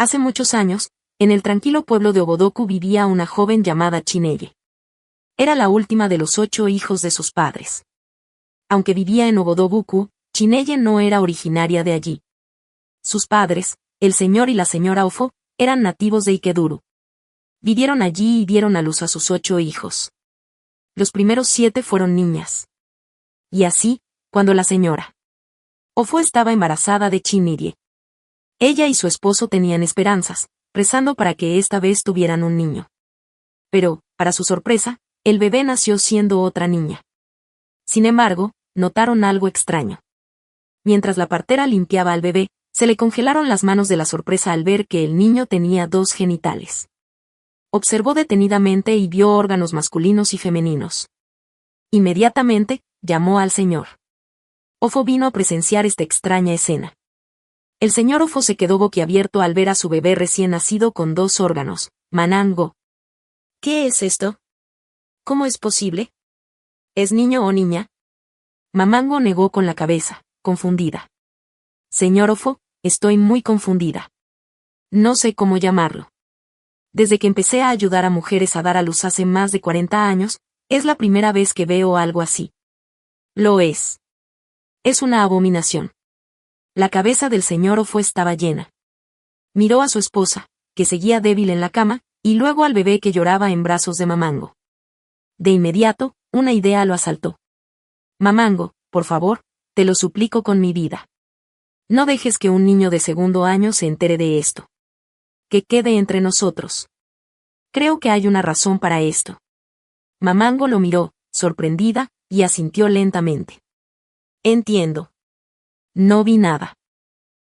Hace muchos años, en el tranquilo pueblo de Obodoku vivía una joven llamada Chineye. Era la última de los 8 hijos de sus padres. Aunque vivía en Obodobuku, Chineye no era originaria de allí. Sus padres, el señor y la señora Ofo, eran nativos de Ikeduru. Vivieron allí y dieron a luz a sus 8 hijos. Los primeros 7 fueron niñas. Y así, cuando la señora Ofo estaba embarazada de Chineye, ella y su esposo tenían esperanzas, rezando para que esta vez tuvieran un niño. Pero, para su sorpresa, el bebé nació siendo otra niña. Sin embargo, notaron algo extraño. Mientras la partera limpiaba al bebé, se le congelaron las manos de la sorpresa al ver que el niño tenía 2 genitales. Observó detenidamente y vio órganos masculinos y femeninos. Inmediatamente, llamó al señor Ofo vino a presenciar esta extraña escena. El señor Ofo se quedó boquiabierto al ver a su bebé recién nacido con 2 órganos. Manango. ¿Qué es esto? ¿Cómo es posible? ¿Es niño o niña? Mamango negó con la cabeza, confundida. Señor Ofo, estoy muy confundida. No sé cómo llamarlo. Desde que empecé a ayudar a mujeres a dar a luz hace más de 40 años, es la primera vez que veo algo así. Lo es. Es una abominación. La cabeza del señor Ofo estaba llena. Miró a su esposa, que seguía débil en la cama, y luego al bebé que lloraba en brazos de Mamango. De inmediato, una idea lo asaltó. Mamango, por favor, te lo suplico con mi vida. No dejes que un niño de 2º año se entere de esto. Que quede entre nosotros. Creo que hay una razón para esto. Mamango lo miró, sorprendida, y asintió lentamente. Entiendo. No vi nada.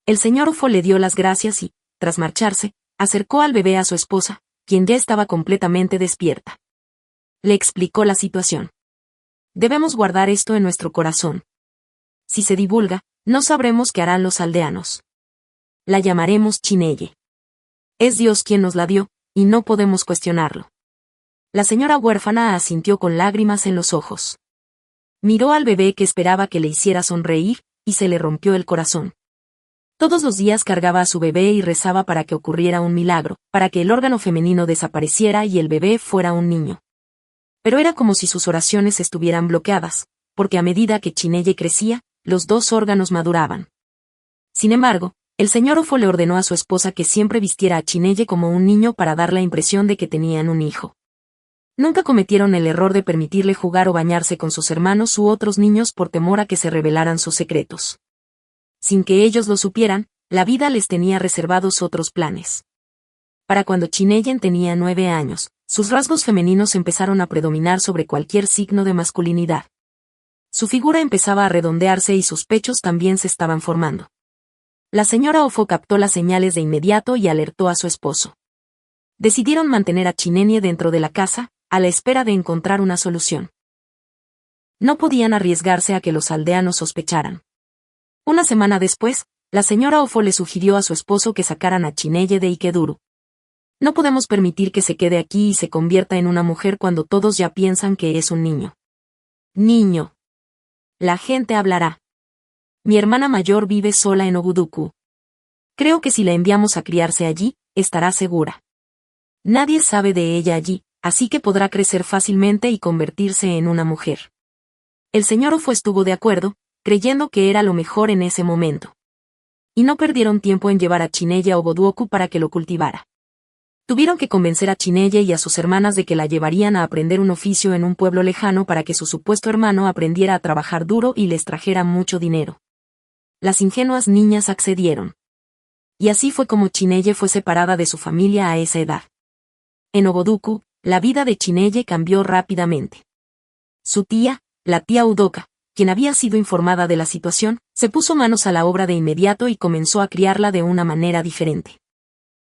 El señor Ofo le dio las gracias y, tras marcharse, acercó al bebé a su esposa, quien ya estaba completamente despierta. Le explicó la situación. Debemos guardar esto en nuestro corazón. Si se divulga, no sabremos qué harán los aldeanos. La llamaremos Chineye. Es Dios quien nos la dio, y no podemos cuestionarlo. La señora huérfana asintió con lágrimas en los ojos. Miró al bebé que esperaba que le hiciera sonreír, y se le rompió el corazón. Todos los días cargaba a su bebé y rezaba para que ocurriera un milagro, para que el órgano femenino desapareciera y el bebé fuera un niño. Pero era como si sus oraciones estuvieran bloqueadas, porque a medida que Chineye crecía, los 2 órganos maduraban. Sin embargo, el señor Ofo le ordenó a su esposa que siempre vistiera a Chineye como un niño para dar la impresión de que tenían un hijo. Nunca cometieron el error de permitirle jugar o bañarse con sus hermanos u otros niños por temor a que se revelaran sus secretos. Sin que ellos lo supieran, la vida les tenía reservados otros planes. Para cuando Chineye tenía 9 años, sus rasgos femeninos empezaron a predominar sobre cualquier signo de masculinidad. Su figura empezaba a redondearse y sus pechos también se estaban formando. La señora Ofo captó las señales de inmediato y alertó a su esposo. Decidieron mantener a Chineye dentro de la casa, a la espera de encontrar una solución. No podían arriesgarse a que los aldeanos sospecharan. Una semana después, la señora Ofo le sugirió a su esposo que sacaran a Chineye de Ikeduru. No podemos permitir que se quede aquí y se convierta en una mujer cuando todos ya piensan que es un niño. Niño. La gente hablará. Mi hermana mayor vive sola en Obuduku. Creo que si la enviamos a criarse allí, estará segura. Nadie sabe de ella allí, así que podrá crecer fácilmente y convertirse en una mujer. El señor Ofo estuvo de acuerdo, creyendo que era lo mejor en ese momento. Y no perdieron tiempo en llevar a Chineye a Obodoku para que lo cultivara. Tuvieron que convencer a Chineye y a sus hermanas de que la llevarían a aprender un oficio en un pueblo lejano para que su supuesto hermano aprendiera a trabajar duro y les trajera mucho dinero. Las ingenuas niñas accedieron. Y así fue como Chineye fue separada de su familia a esa edad. En Obodoku, la vida de Chineye cambió rápidamente. Su tía, la tía Udoka, quien había sido informada de la situación, se puso manos a la obra de inmediato y comenzó a criarla de una manera diferente.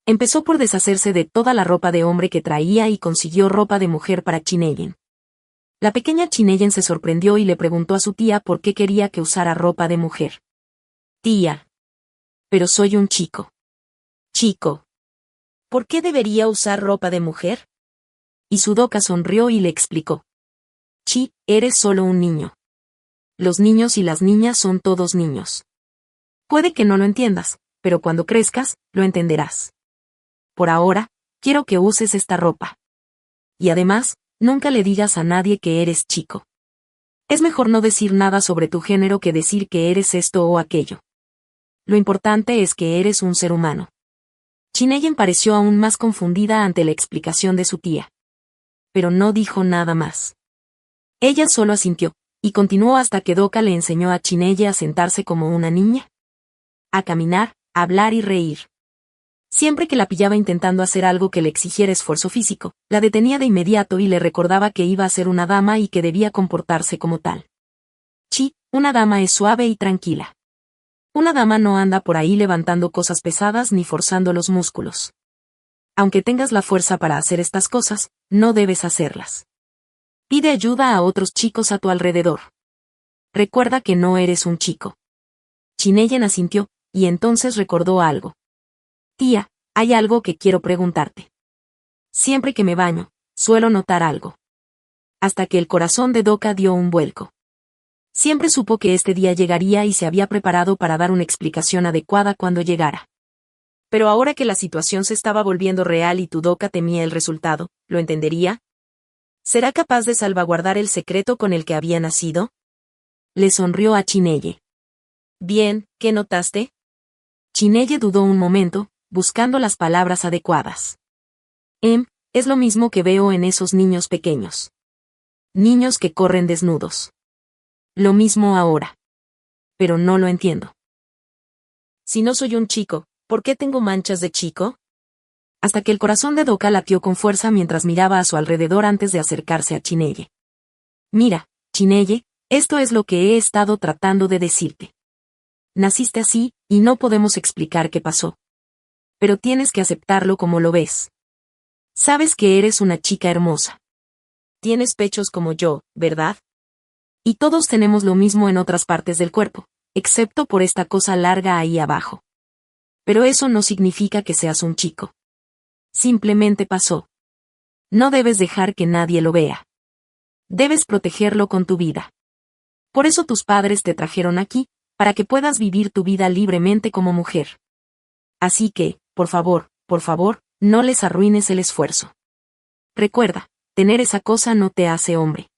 Empezó por deshacerse de toda la ropa de hombre que traía y consiguió ropa de mujer para Chineye. La pequeña Chineye se sorprendió y le preguntó a su tía por qué quería que usara ropa de mujer. Tía. Pero soy un chico. Chico. ¿Por qué debería usar ropa de mujer? Y Sudoka sonrió y le explicó. Chi, eres solo un niño. Los niños y las niñas son todos niños. Puede que no lo entiendas, pero cuando crezcas, lo entenderás. por ahora, quiero que uses esta ropa. Y además, nunca le digas a nadie que eres chico. Es mejor no decir nada sobre tu género que decir que eres esto o aquello. Lo importante es que eres un ser humano. Chineyen pareció aún más confundida ante la explicación de su tía. Pero no dijo nada más. Ella solo asintió, y continuó hasta que Doka le enseñó a Chineye a sentarse como una niña. A caminar, a hablar y reír. Siempre que la pillaba intentando hacer algo que le exigiera esfuerzo físico, la detenía de inmediato y le recordaba que iba a ser una dama y que debía comportarse como tal. Una dama es suave y tranquila. Una dama no anda por ahí levantando cosas pesadas ni forzando los músculos. Aunque tengas la fuerza para hacer estas cosas, no debes hacerlas. Pide ayuda a otros chicos a tu alrededor. Recuerda que no eres un chico. Chineyen asintió, y entonces recordó algo. Tía, hay algo que quiero preguntarte. Siempre que me baño, suelo notar algo. Hasta que el corazón de Doka dio un vuelco. Siempre supo que este día llegaría y se había preparado para dar una explicación adecuada cuando llegara. Pero ahora que la situación se estaba volviendo real y Doka temía el resultado, ¿lo entendería? ¿Será capaz de salvaguardar el secreto con el que había nacido? Le sonrió a Chineye. Bien, ¿qué notaste? Chineye dudó un momento, buscando las palabras adecuadas. Es lo mismo que veo en esos niños pequeños. Niños que corren desnudos. Lo mismo ahora. Pero no lo entiendo. Si no soy un chico, ¿por qué tengo manchas de chico? Hasta que el corazón de Doka latió con fuerza mientras miraba a su alrededor antes de acercarse a Chineye. Mira, Chineye, esto es lo que he estado tratando de decirte. Naciste así, y no podemos explicar qué pasó. Pero tienes que aceptarlo como lo ves. Sabes que eres una chica hermosa. Tienes pechos como yo, ¿verdad? Y todos tenemos lo mismo en otras partes del cuerpo, excepto por esta cosa larga ahí abajo. Pero eso no significa que seas un chico. Simplemente pasó. No debes dejar que nadie lo vea. Debes protegerlo con tu vida. Por eso tus padres te trajeron aquí, para que puedas vivir tu vida libremente como mujer. Así que, por favor, no les arruines el esfuerzo. Recuerda, tener esa cosa no te hace hombre.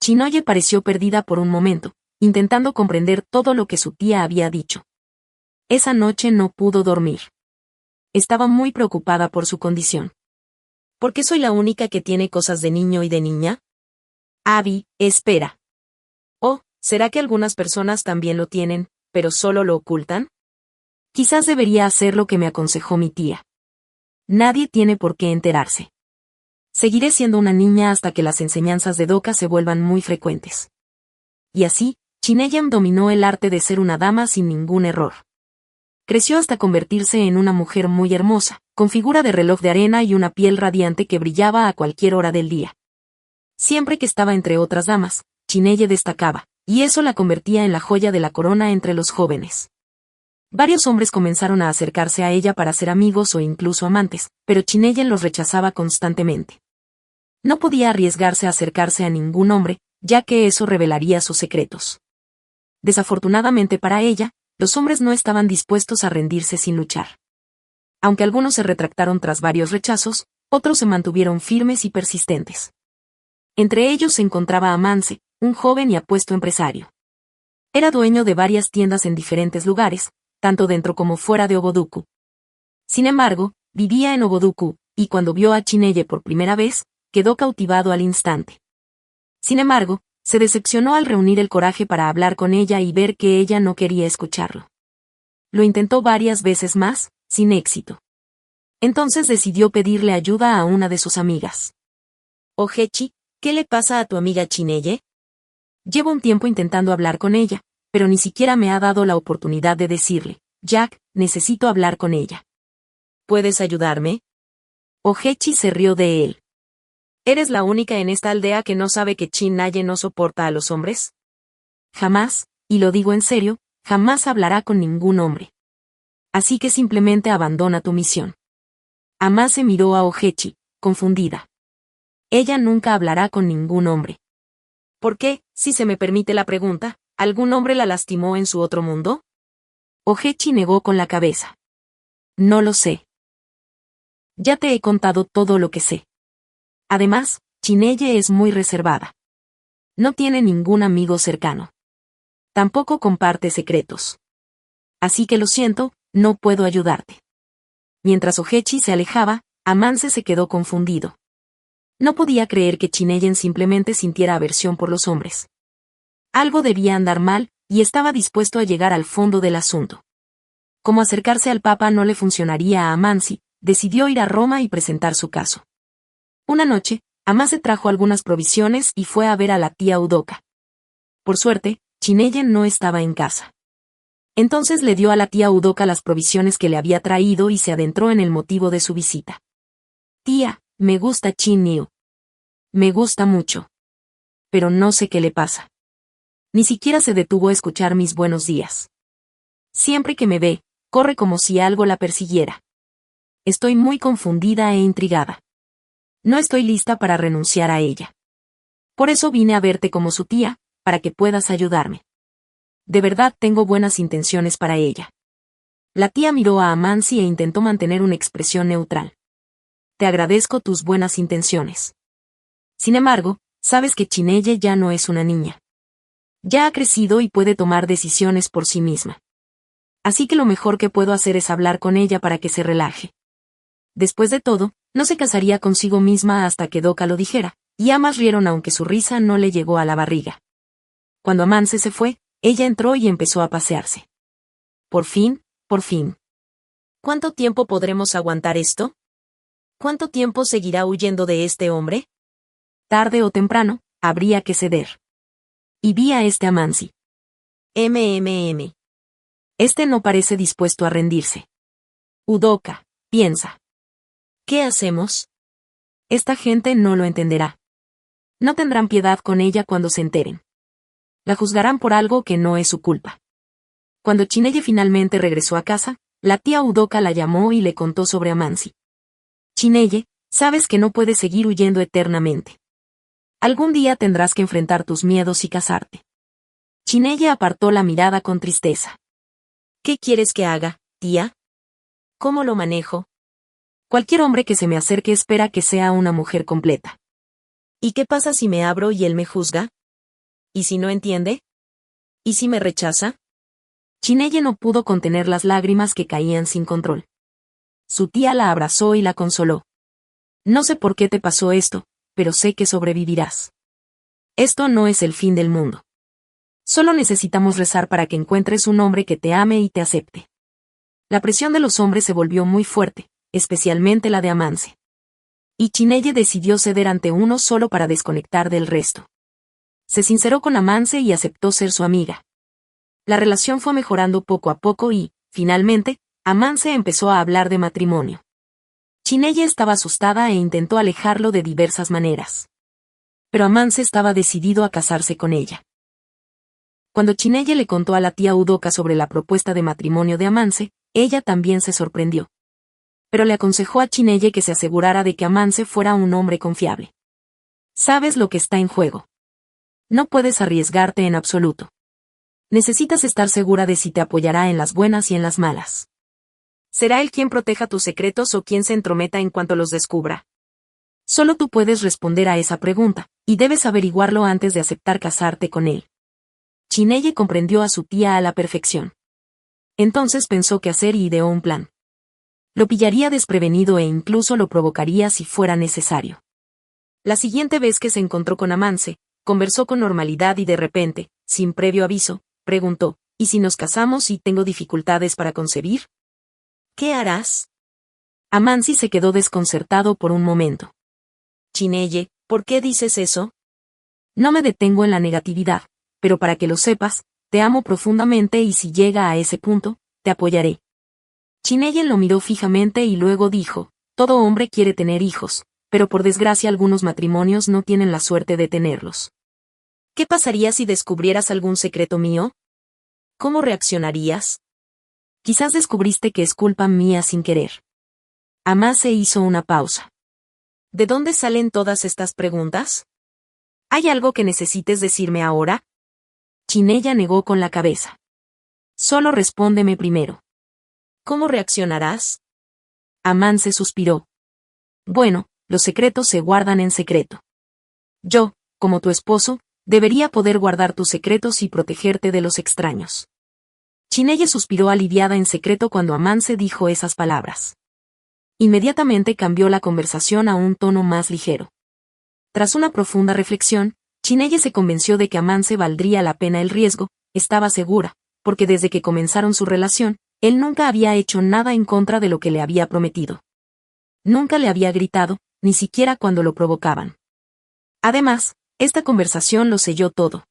Chinoye pareció perdida por un momento, intentando comprender todo lo que su tía había dicho. Esa noche no pudo dormir. Estaba muy preocupada por su condición. ¿Por qué soy la única que tiene cosas de niño y de niña? Abby, espera. Oh, ¿será que algunas personas también lo tienen, pero solo lo ocultan? Quizás debería hacer lo que me aconsejó mi tía. Nadie tiene por qué enterarse. Seguiré siendo una niña hasta que las enseñanzas de Doka se vuelvan muy frecuentes. Y así, Chineyem dominó el arte de ser una dama sin ningún error. Creció hasta convertirse en una mujer muy hermosa, con figura de reloj de arena y una piel radiante que brillaba a cualquier hora del día. Siempre que estaba entre otras damas, Chineye destacaba, y eso la convertía en la joya de la corona entre los jóvenes. Varios hombres comenzaron a acercarse a ella para ser amigos o incluso amantes, pero Chineyen los rechazaba constantemente. No podía arriesgarse a acercarse a ningún hombre, ya que eso revelaría sus secretos. Desafortunadamente para ella, los hombres no estaban dispuestos a rendirse sin luchar. Aunque algunos se retractaron tras varios rechazos, otros se mantuvieron firmes y persistentes. Entre ellos se encontraba Amance, un joven y apuesto empresario. Era dueño de varias tiendas en diferentes lugares, tanto dentro como fuera de Obodoku. Sin embargo, vivía en Obodoku, y cuando vio a Chineye por primera vez, quedó cautivado al instante. Sin embargo, se decepcionó al reunir el coraje para hablar con ella y ver que ella no quería escucharlo. Lo intentó varias veces más, sin éxito. Entonces decidió pedirle ayuda a una de sus amigas. Ojechi, ¿qué le pasa a tu amiga Chineye? Llevo un tiempo intentando hablar con ella, pero ni siquiera me ha dado la oportunidad de decirle, Jack, necesito hablar con ella. ¿Puedes ayudarme? Ojechi se rió de él. ¿Eres la única en esta aldea que no sabe que Chineye no soporta a los hombres? Jamás, y lo digo en serio, jamás hablará con ningún hombre. Así que simplemente abandona tu misión. Amase miró a Ojechi, confundida. Ella nunca hablará con ningún hombre. ¿Por qué, si se me permite la pregunta, algún hombre la lastimó en su otro mundo? Ojechi negó con la cabeza. No lo sé. Ya te he contado todo lo que sé. Además, Chineye es muy reservada. No tiene ningún amigo cercano. Tampoco comparte secretos. Así que lo siento, no puedo ayudarte. Mientras Ogechi se alejaba, Amance se quedó confundido. No podía creer que Chineyen simplemente sintiera aversión por los hombres. Algo debía andar mal, y estaba dispuesto a llegar al fondo del asunto. Como acercarse al Papa no le funcionaría a Amansi, decidió ir a Roma y presentar su caso. Una noche, Amase trajo algunas provisiones y fue a ver a la tía Udoka. Por suerte, Chineyen no estaba en casa. Entonces le dio a la tía Udoka las provisiones que le había traído y se adentró en el motivo de su visita. Tía, me gusta Chin-Niu. Me gusta mucho. Pero no sé qué le pasa. Ni siquiera se detuvo a escuchar mis buenos días. Siempre que me ve, corre como si algo la persiguiera. Estoy muy confundida e intrigada. No estoy lista para renunciar a ella. Por eso vine a verte como su tía, para que puedas ayudarme. De verdad tengo buenas intenciones para ella. La tía miró a Amansi e intentó mantener una expresión neutral. Te agradezco tus buenas intenciones. Sin embargo, sabes que Chineye ya no es una niña. Ya ha crecido y puede tomar decisiones por sí misma. Así que lo mejor que puedo hacer es hablar con ella para que se relaje. Después de todo, no se casaría consigo misma hasta que Doka lo dijera, y ambas rieron aunque su risa no le llegó a la barriga. Cuando Amance se fue, ella entró y empezó a pasearse. Por fin, por fin. ¿Cuánto tiempo podremos aguantar esto? ¿Cuánto tiempo seguirá huyendo de este hombre? Tarde o temprano, habría que ceder. Y vi a este Amansi. Este no parece dispuesto a rendirse. Udoka, piensa. ¿Qué hacemos? Esta gente no lo entenderá. No tendrán piedad con ella cuando se enteren. La juzgarán por algo que no es su culpa. Cuando Chineye finalmente regresó a casa, la tía Udoka la llamó y le contó sobre Amansi. Chineye, sabes que no puedes seguir huyendo eternamente. Algún día tendrás que enfrentar tus miedos y casarte. Chineye apartó la mirada con tristeza. ¿Qué quieres que haga, tía? ¿Cómo lo manejo? Cualquier hombre que se me acerque espera que sea una mujer completa. ¿Y qué pasa si me abro y él me juzga? ¿Y si no entiende? ¿Y si me rechaza? Chineye no pudo contener las lágrimas que caían sin control. Su tía la abrazó y la consoló. No sé por qué te pasó esto, pero sé que sobrevivirás. Esto no es el fin del mundo. Solo necesitamos rezar para que encuentres un hombre que te ame y te acepte. La presión de los hombres se volvió muy fuerte, especialmente la de Amance. Y Chineye decidió ceder ante uno solo para desconectar del resto. Se sinceró con Amance y aceptó ser su amiga. La relación fue mejorando poco a poco y, finalmente, Amance empezó a hablar de matrimonio. Chineye estaba asustada e intentó alejarlo de diversas maneras. Pero Amance estaba decidido a casarse con ella. Cuando Chineye le contó a la tía Udoka sobre la propuesta de matrimonio de Amance, ella también se sorprendió. Pero le aconsejó a Chineye que se asegurara de que Amance fuera un hombre confiable. Sabes lo que está en juego. No puedes arriesgarte en absoluto. Necesitas estar segura de si te apoyará en las buenas y en las malas. ¿Será él quien proteja tus secretos o quien se entrometa en cuanto los descubra? Solo tú puedes responder a esa pregunta, y debes averiguarlo antes de aceptar casarte con él. Chineye comprendió a su tía a la perfección. Entonces pensó qué hacer y ideó un plan. Lo pillaría desprevenido e incluso lo provocaría si fuera necesario. La siguiente vez que se encontró con Amance, conversó con normalidad y de repente, sin previo aviso, preguntó, ¿y si nos casamos y tengo dificultades para concebir? ¿Qué harás? Amansi se quedó desconcertado por un momento. Chineye, ¿por qué dices eso? No me detengo en la negatividad, pero para que lo sepas, te amo profundamente y si llega a ese punto, te apoyaré. Chineye lo miró fijamente y luego dijo, todo hombre quiere tener hijos, pero por desgracia algunos matrimonios no tienen la suerte de tenerlos. ¿Qué pasaría si descubrieras algún secreto mío? ¿Cómo reaccionarías? Quizás descubriste que es culpa mía sin querer. Amase hizo una pausa. ¿De dónde salen todas estas preguntas? ¿Hay algo que necesites decirme ahora? Chineye negó con la cabeza. Solo respóndeme primero. ¿Cómo reaccionarás? Amance suspiró. Bueno, los secretos se guardan en secreto. Yo, como tu esposo, debería poder guardar tus secretos y protegerte de los extraños. Chineye suspiró aliviada en secreto cuando Amance dijo esas palabras. Inmediatamente cambió la conversación a un tono más ligero. Tras una profunda reflexión, Chineye se convenció de que Amance valdría la pena el riesgo, estaba segura, porque desde que comenzaron su relación, él nunca había hecho nada en contra de lo que le había prometido. Nunca le había gritado, ni siquiera cuando lo provocaban. Además, esta conversación lo selló todo.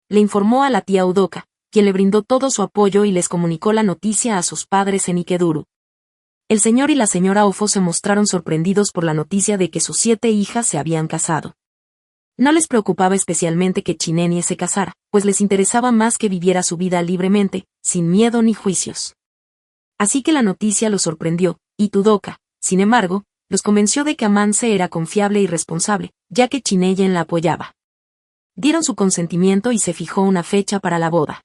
Le informó a la tía Udoka, quien le brindó todo su apoyo y les comunicó la noticia a sus padres en Ikeduru. El señor y la señora Ofo se mostraron sorprendidos por la noticia de que sus 7 hijas se habían casado. No les preocupaba especialmente que Chinenie se casara, pues les interesaba más que viviera su vida libremente, sin miedo ni juicios. Así que la noticia los sorprendió, y Tudoka, sin embargo, los convenció de que Amance era confiable y responsable, ya que Chineyen la apoyaba. Dieron su consentimiento y se fijó una fecha para la boda.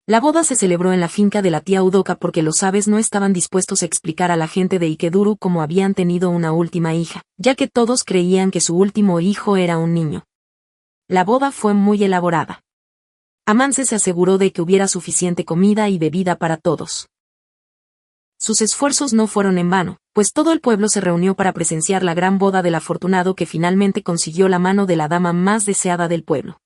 La boda se celebró en la finca de la tía Udoka porque los sabes no estaban dispuestos a explicar a la gente de Ikeduru cómo habían tenido una última hija, ya que todos creían que su último hijo era un niño. La boda fue muy elaborada. Amance se aseguró de que hubiera suficiente comida y bebida para todos. Sus esfuerzos no fueron en vano, pues todo el pueblo se reunió para presenciar la gran boda del afortunado que finalmente consiguió la mano de la dama más deseada del pueblo.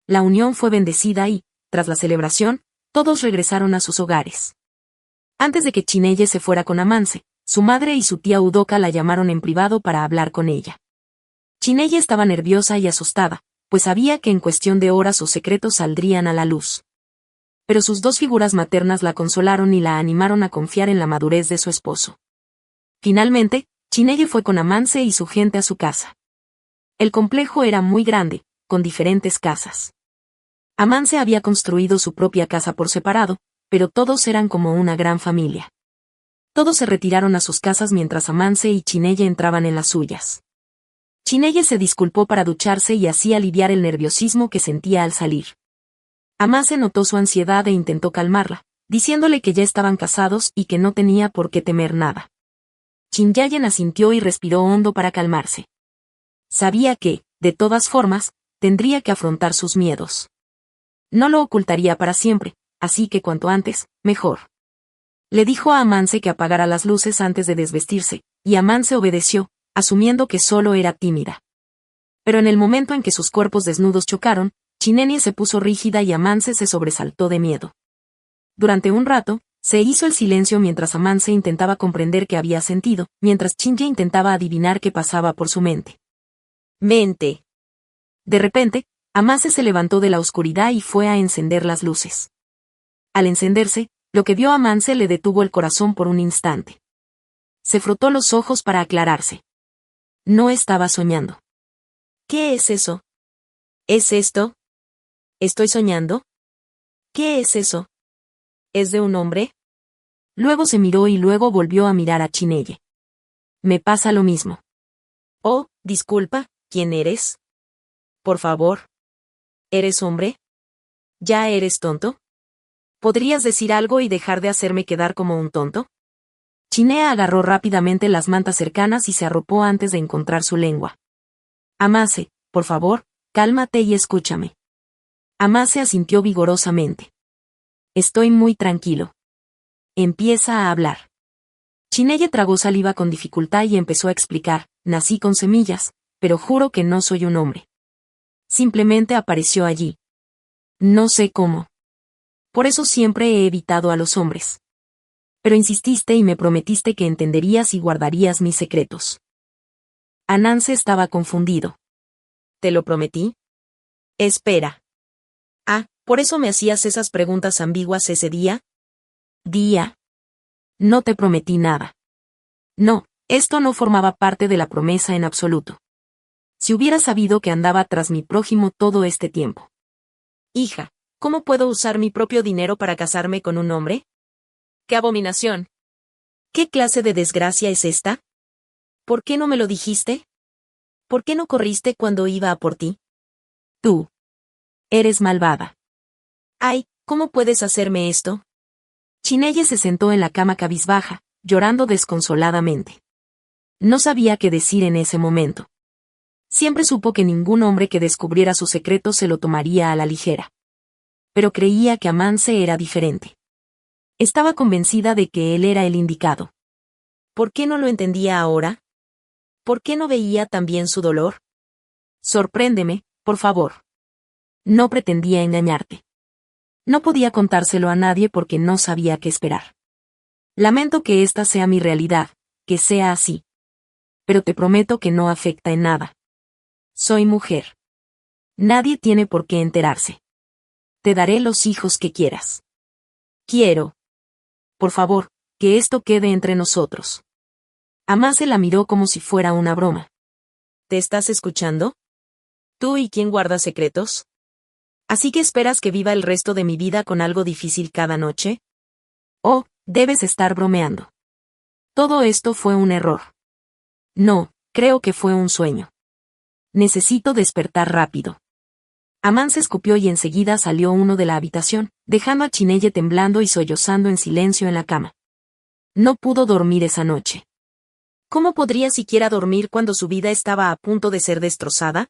La unión fue bendecida y, tras la celebración, todos regresaron a sus hogares. Antes de que Chineye se fuera con Amance, su madre y su tía Udoka la llamaron en privado para hablar con ella. Chineye estaba nerviosa y asustada, pues sabía que en cuestión de horas sus secretos saldrían a la luz. Pero sus 2 figuras maternas la consolaron y la animaron a confiar en la madurez de su esposo. Finalmente, Chineye fue con Amance y su gente a su casa. El complejo era muy grande, con diferentes casas. Amance había construido su propia casa por separado, pero todos eran como una gran familia. Todos se retiraron a sus casas mientras Amance y Chineye entraban en las suyas. Chineye se disculpó para ducharse y así aliviar el nerviosismo que sentía al salir. Amance notó su ansiedad e intentó calmarla, diciéndole que ya estaban casados y que no tenía por qué temer nada. Chinyayen asintió y respiró hondo para calmarse. Sabía que, de todas formas, tendría que afrontar sus miedos. No lo ocultaría para siempre, así que cuanto antes, mejor. Le dijo a Amance que apagara las luces antes de desvestirse, y Amance obedeció, asumiendo que solo era tímida. Pero en el momento en que sus cuerpos desnudos chocaron, Chinenie se puso rígida y Amance se sobresaltó de miedo. Durante un rato, se hizo el silencio mientras Amance intentaba comprender qué había sentido, mientras Chinye intentaba adivinar qué pasaba por su mente. ¡Mente! De repente, Amance se levantó de la oscuridad y fue a encender las luces. Al encenderse, lo que vio Amance le detuvo el corazón por un instante. Se frotó los ojos para aclararse. No estaba soñando. ¿Qué es eso? ¿Es esto? ¿Estoy soñando? ¿Qué es eso? ¿Es de un hombre? Luego se miró y luego volvió a mirar a Chineye. Me pasa lo mismo. Oh, disculpa, ¿quién eres? Por favor. ¿Eres hombre? ¿Ya eres tonto? ¿Podrías decir algo y dejar de hacerme quedar como un tonto? Chinea agarró rápidamente las mantas cercanas y se arropó antes de encontrar su lengua. Amase, por favor, cálmate y escúchame. Amase asintió vigorosamente. Estoy muy tranquilo. Empieza a hablar. Chineye tragó saliva con dificultad y empezó a explicar, nací con semillas, pero juro que no soy un hombre. Simplemente apareció allí. No sé cómo. Por eso siempre he evitado a los hombres. Pero insististe y me prometiste que entenderías y guardarías mis secretos. Anance estaba confundido. ¿Te lo prometí? Espera. Ah, ¿por eso me hacías esas preguntas ambiguas ese día? Día. No te prometí nada. No, esto no formaba parte de la promesa en absoluto. Si hubiera sabido que andaba tras mi prójimo todo este tiempo. Hija, ¿cómo puedo usar mi propio dinero para casarme con un hombre? ¡Qué abominación! ¿Qué clase de desgracia es esta? ¿Por qué no me lo dijiste? ¿Por qué no corriste cuando iba a por ti? Tú. Eres malvada. Ay, ¿cómo puedes hacerme esto? Chineye se sentó en la cama cabizbaja, llorando desconsoladamente. No sabía qué decir en ese momento. Siempre supo que ningún hombre que descubriera su secreto se lo tomaría a la ligera. Pero creía que Amance era diferente. Estaba convencida de que él era el indicado. ¿Por qué no lo entendía ahora? ¿Por qué no veía también su dolor? Sorpréndeme, por favor. No pretendía engañarte. No podía contárselo a nadie porque no sabía qué esperar. Lamento que esta sea mi realidad, que sea así. Pero te prometo que no afecta en nada. Soy mujer. Nadie tiene por qué enterarse. Te daré los hijos que quieras. Quiero. Por favor, que esto quede entre nosotros. Amase la miró como si fuera una broma. ¿Te estás escuchando? ¿Tú y quién guardas secretos? ¿Así que esperas que viva el resto de mi vida con algo difícil cada noche? Oh, debes estar bromeando. Todo esto fue un error. No, creo que fue un sueño. Necesito despertar rápido. Amán se escupió y enseguida salió uno de la habitación, dejando a Chineye temblando y sollozando en silencio en la cama. No pudo dormir esa noche. ¿Cómo podría siquiera dormir cuando su vida estaba a punto de ser destrozada?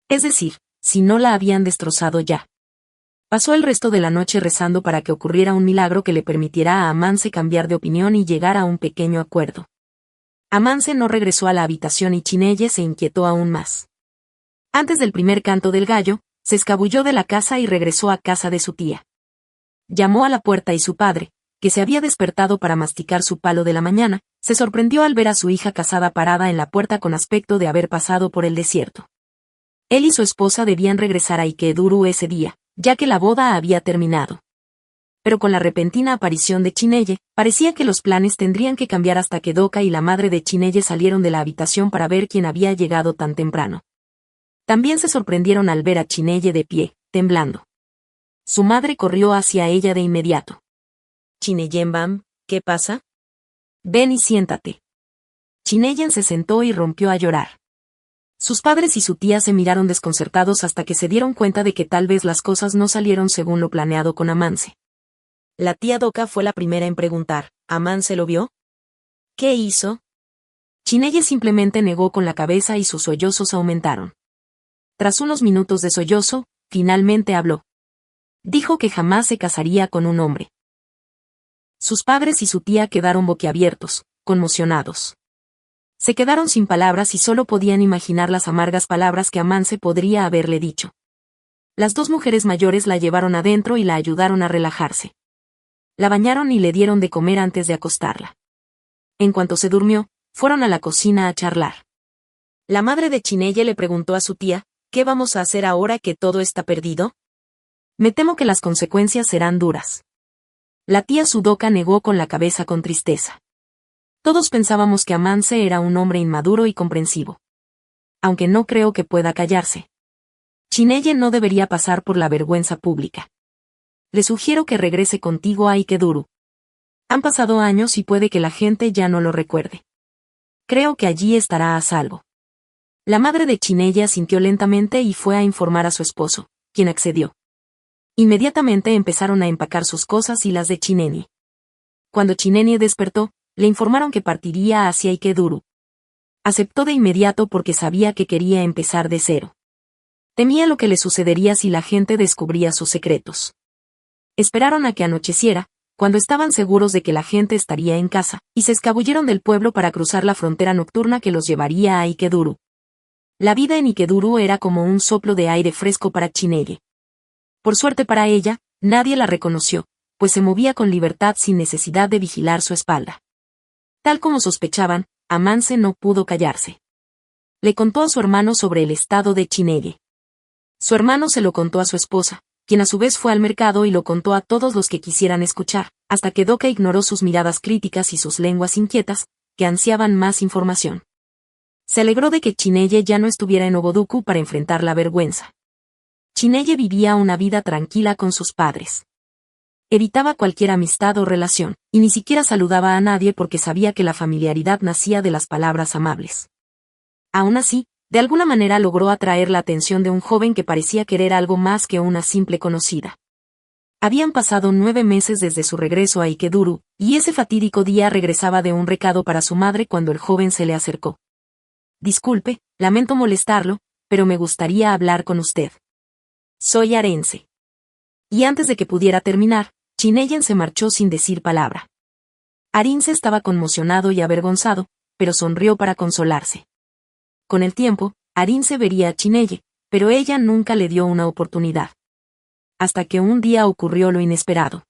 Es decir, si no la habían destrozado ya. Pasó el resto de la noche rezando para que ocurriera un milagro que le permitiera a Amance cambiar de opinión y llegar a un pequeño acuerdo. Amance no regresó a la habitación y Chineye se inquietó aún más. Antes del primer canto del gallo, se escabulló de la casa y regresó a casa de su tía. Llamó a la puerta y su padre, que se había despertado para masticar su palo de la mañana, se sorprendió al ver a su hija casada parada en la puerta con aspecto de haber pasado por el desierto. Él y su esposa debían regresar a Ikeduru ese día, ya que la boda había terminado. Pero con la repentina aparición de Chineye, parecía que los planes tendrían que cambiar hasta que Doka y la madre de Chineye salieron de la habitación para ver quién había llegado tan temprano. También se sorprendieron al ver a Chineye de pie, temblando. Su madre corrió hacia ella de inmediato. Chineyembam, ¿qué pasa? Ven y siéntate. Chineyen se sentó y rompió a llorar. Sus padres y su tía se miraron desconcertados hasta que se dieron cuenta de que tal vez las cosas no salieron según lo planeado con Amance. La tía Doka fue la primera en preguntar, ¿Amance lo vio? ¿Qué hizo? Chineye simplemente negó con la cabeza y sus sollozos aumentaron. Tras unos minutos de sollozo, finalmente habló. Dijo que jamás se casaría con un hombre. Sus padres y su tía quedaron boquiabiertos, conmocionados. Se quedaron sin palabras y solo podían imaginar las amargas palabras que Amance podría haberle dicho. Las dos mujeres mayores la llevaron adentro y la ayudaron a relajarse. La bañaron y le dieron de comer antes de acostarla. En cuanto se durmió, fueron a la cocina a charlar. La madre de Chineye le preguntó a su tía, ¿qué vamos a hacer ahora que todo está perdido? Me temo que las consecuencias serán duras. La tía Sudoka negó con la cabeza con tristeza. Todos pensábamos que Amance era un hombre inmaduro y comprensivo. Aunque no creo que pueda callarse. Chineye no debería pasar por la vergüenza pública. Le sugiero que regrese contigo a Ikeduru. Han pasado años y puede que la gente ya no lo recuerde. Creo que allí estará a salvo. La madre de Chineye asintió lentamente y fue a informar a su esposo, quien accedió. Inmediatamente empezaron a empacar sus cosas y las de Chinenie. Cuando Chinenie despertó, le informaron que partiría hacia Ikeduru. Aceptó de inmediato porque sabía que quería empezar de cero. Temía lo que le sucedería si la gente descubría sus secretos. Esperaron a que anocheciera, cuando estaban seguros de que la gente estaría en casa, y se escabulleron del pueblo para cruzar la frontera nocturna que los llevaría a Ikeduru. La vida en Ikeduru era como un soplo de aire fresco para Chineye. Por suerte para ella, nadie la reconoció, pues se movía con libertad sin necesidad de vigilar su espalda. Tal como sospechaban, Amance no pudo callarse. Le contó a su hermano sobre el estado de Chineye. Su hermano se lo contó a su esposa, quien a su vez fue al mercado y lo contó a todos los que quisieran escuchar, hasta que Doka ignoró sus miradas críticas y sus lenguas inquietas, que ansiaban más información. Se alegró de que Chineye ya no estuviera en Obodoku para enfrentar la vergüenza. Chineye vivía una vida tranquila con sus padres. Evitaba cualquier amistad o relación, y ni siquiera saludaba a nadie porque sabía que la familiaridad nacía de las palabras amables. Aún así, de alguna manera logró atraer la atención de un joven que parecía querer algo más que una simple conocida. Habían pasado 9 meses desde su regreso a Ikeduru, y ese fatídico día regresaba de un recado para su madre cuando el joven se le acercó. Disculpe, lamento molestarlo, pero me gustaría hablar con usted. Soy Arense. Y antes de que pudiera terminar, Chineyen se marchó sin decir palabra. Arinze estaba conmocionado y avergonzado, pero sonrió para consolarse. Con el tiempo, Arinze vería a Chineye, pero ella nunca le dio una oportunidad. Hasta que un día ocurrió lo inesperado.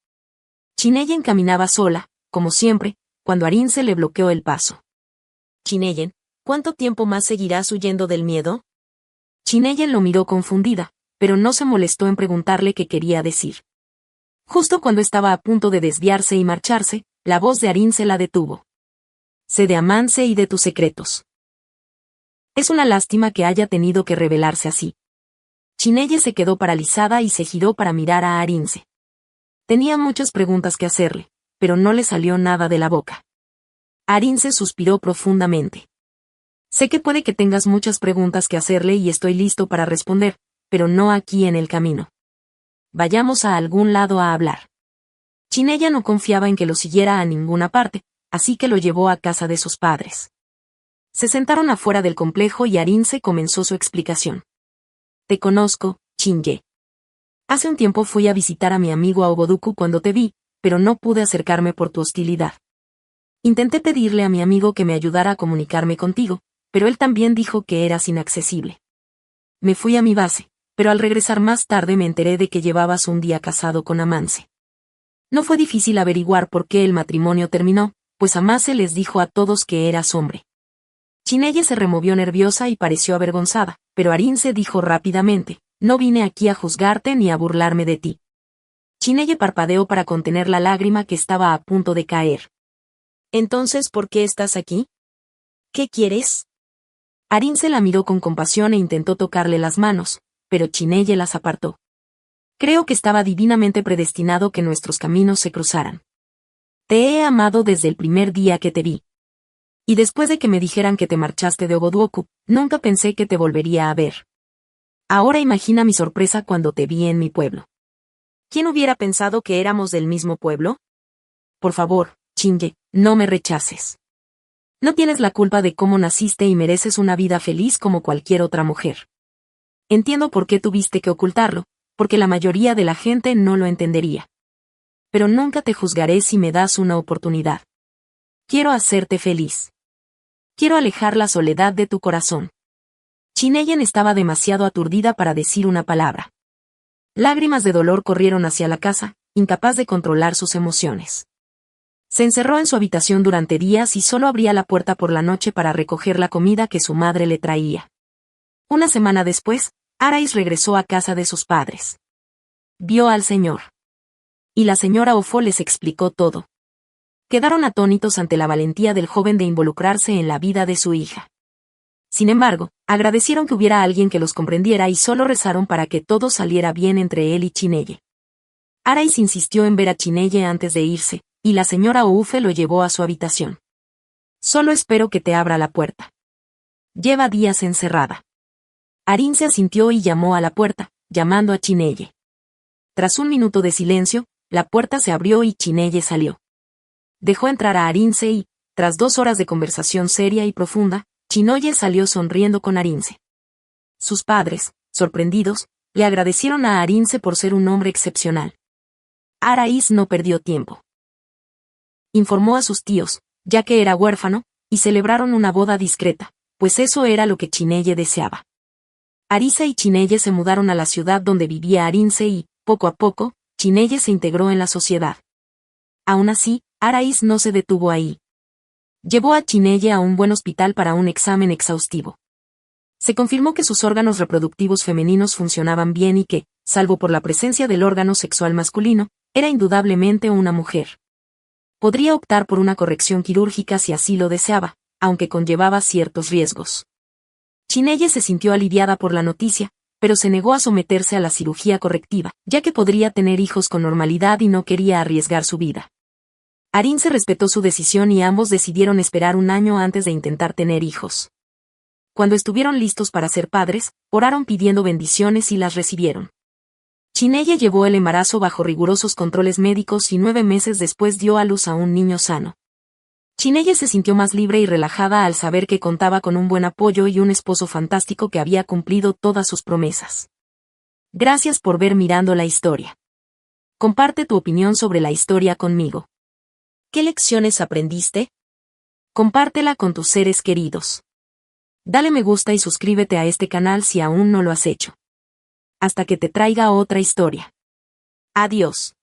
Chineyen caminaba sola, como siempre, cuando Arinze le bloqueó el paso. Chineyen, ¿cuánto tiempo más seguirás huyendo del miedo? Chineyen lo miró confundida, pero no se molestó en preguntarle qué quería decir. Justo cuando estaba a punto de desviarse y marcharse, la voz de Arinze la detuvo. Sé de Amance y de tus secretos. Es una lástima que haya tenido que revelarse así. Chineye se quedó paralizada y se giró para mirar a Arinze. Tenía muchas preguntas que hacerle, pero no le salió nada de la boca. Arinze suspiró profundamente. Sé que puede que tengas muchas preguntas que hacerle y estoy listo para responder, pero no aquí en el camino. Vayamos a algún lado a hablar. Chineye no confiaba en que lo siguiera a ninguna parte, así que lo llevó a casa de sus padres. Se sentaron afuera del complejo y Arinze comenzó su explicación. Te conozco, Chineye. Hace un tiempo fui a visitar a mi amigo a Ogodoku cuando te vi, pero no pude acercarme por tu hostilidad. Intenté pedirle a mi amigo que me ayudara a comunicarme contigo, pero él también dijo que eras inaccesible. Me fui a mi base, pero al regresar más tarde me enteré de que llevabas un día casado con Amance. No fue difícil averiguar por qué el matrimonio terminó, pues Amance les dijo a todos que eras hombre. Chineye se removió nerviosa y pareció avergonzada, pero Arinze dijo rápidamente, no vine aquí a juzgarte ni a burlarme de ti. Chineye parpadeó para contener la lágrima que estaba a punto de caer. Entonces, ¿por qué estás aquí? ¿Qué quieres? Arinze la miró con compasión e intentó tocarle las manos, pero Chineye las apartó. Creo que estaba divinamente predestinado que nuestros caminos se cruzaran. Te he amado desde el primer día que te vi. Y después de que me dijeran que te marchaste de Ogodoku, nunca pensé que te volvería a ver. Ahora imagina mi sorpresa cuando te vi en mi pueblo. ¿Quién hubiera pensado que éramos del mismo pueblo? Por favor, Chineye, no me rechaces. No tienes la culpa de cómo naciste y mereces una vida feliz como cualquier otra mujer. Entiendo por qué tuviste que ocultarlo, porque la mayoría de la gente no lo entendería. Pero nunca te juzgaré si me das una oportunidad. Quiero hacerte feliz. Quiero alejar la soledad de tu corazón. Chineyen estaba demasiado aturdida para decir una palabra. Lágrimas de dolor corrieron hacia la casa, incapaz de controlar sus emociones. Se encerró en su habitación durante días y solo abría la puerta por la noche para recoger la comida que su madre le traía. Una semana después, Arais regresó a casa de sus padres. Vio al señor. Y la señora Ofo les explicó todo. Quedaron atónitos ante la valentía del joven de involucrarse en la vida de su hija. Sin embargo, agradecieron que hubiera alguien que los comprendiera y solo rezaron para que todo saliera bien entre él y Chineye. Arais insistió en ver a Chineye antes de irse, y la señora Oufe lo llevó a su habitación. Solo espero que te abra la puerta. Lleva días encerrada. Arinze asintió y llamó a la puerta, llamando a Chineye. Tras un minuto de silencio, la puerta se abrió y Chineye salió. Dejó entrar a Arinze y, tras 2 horas de conversación seria y profunda, Chineye salió sonriendo con Arinze. Sus padres, sorprendidos, le agradecieron a Arinze por ser un hombre excepcional. Arais no perdió tiempo. Informó a sus tíos, ya que era huérfano, y celebraron una boda discreta, pues eso era lo que Chineye deseaba. Arisa y Chineye se mudaron a la ciudad donde vivía Arinze y, poco a poco, Chineye se integró en la sociedad. Aún así, Arais no se detuvo ahí. Llevó a Chineye a un buen hospital para un examen exhaustivo. Se confirmó que sus órganos reproductivos femeninos funcionaban bien y que, salvo por la presencia del órgano sexual masculino, era indudablemente una mujer. Podría optar por una corrección quirúrgica si así lo deseaba, aunque conllevaba ciertos riesgos. Chineye se sintió aliviada por la noticia, pero se negó a someterse a la cirugía correctiva, ya que podría tener hijos con normalidad y no quería arriesgar su vida. Arinze respetó su decisión y ambos decidieron esperar un año antes de intentar tener hijos. Cuando estuvieron listos para ser padres, oraron pidiendo bendiciones y las recibieron. Chineye llevó el embarazo bajo rigurosos controles médicos y 9 meses después dio a luz a un niño sano. Chineye se sintió más libre y relajada al saber que contaba con un buen apoyo y un esposo fantástico que había cumplido todas sus promesas. Gracias por ver Mirando la Historia. Comparte tu opinión sobre la historia conmigo. ¿Qué lecciones aprendiste? Compártela con tus seres queridos. Dale me gusta y suscríbete a este canal si aún no lo has hecho. Hasta que te traiga otra historia. Adiós.